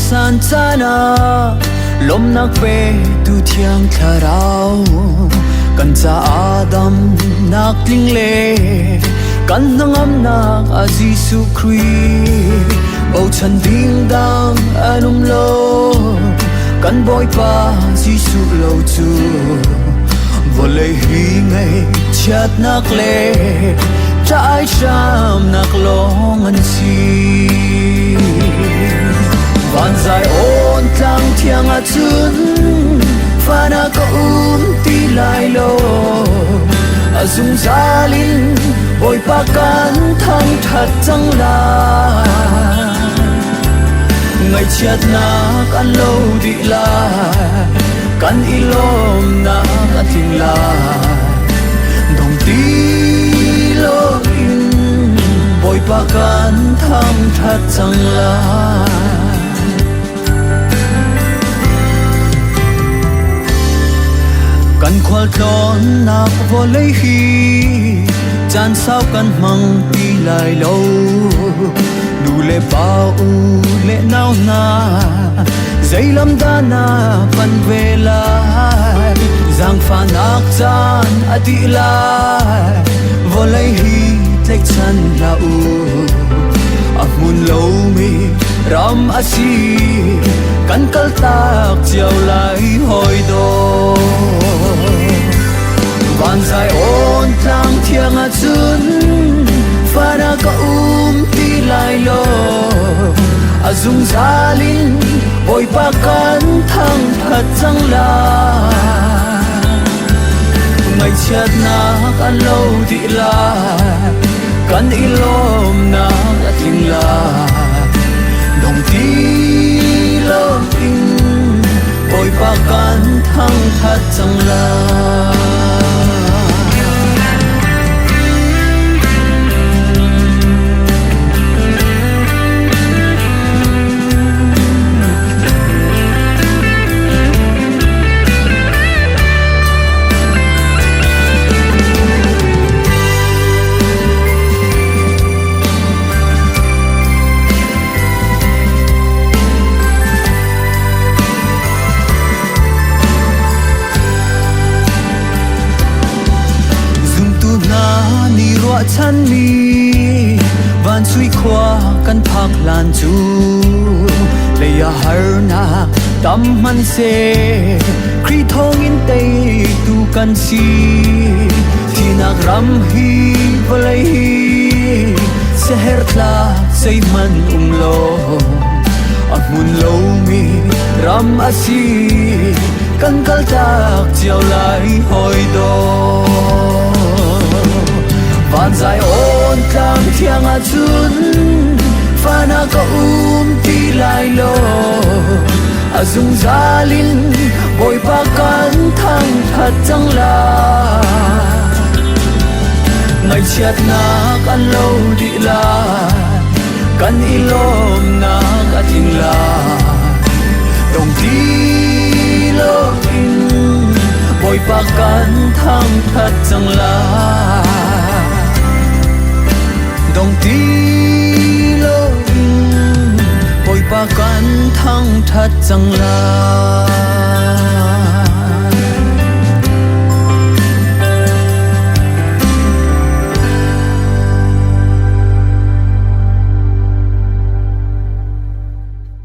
san sana lom nak pe tu thiang tharau kan cha adam nak ling le kan nangam nak a Giêsu Christ bầu chân ding dang anum lo kan boy pa Giêsu lâu chu vô lệ hi ngày chát nak le trái sam nak long an si van dài ôn tang thiang a chun fana ka ti lai lo azung zalin boy pa kan thang that chang la ngày chát nak an lâu đi la kan ilom na kating la dong ti lo in boy pa kan thang that chang la kan khwal tlon nak vo lei hi chan sao kan mang pi lai lo du le pa u le nau na dây lâm đa na phần về lại giang pha nak chan ati lai vô lấy hi tek chan la u amun lâu mi ram asi kan kal tak chiao lai hoi do van dài ôn tang thiang a chun fana ka ti lai lo azung zalin boy pa kan thang that chang la ngày chát na kan lâu đi la kan ilom na ating la dong ti lo in boy pa kan thang that chang la chan mi van sui khwa kan phak lan chu leya har na tam man se kri thong in te tu kan si thinak ram hi volai hi seher tla sei man lo amun lo mi ram asi kan kal tak chiao lai hoi do van dài ôn tang thiang a chun fana ka ti lai lo azung zalin boy pa kan thang that chang la ngày chát na kan lâu đi la kan ilom na kating la dong ti lo in boy pa kan thang that chang la dong ti lo in boy pa kan thang that chang la